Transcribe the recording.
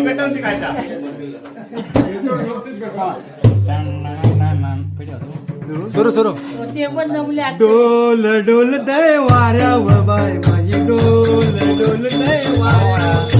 पेटवून ती खायचा. सुरू ते पण जमले आता. डोल डोल दे वाऱ्यावर बाय माझी डोल डोल दे वाऱ्यावर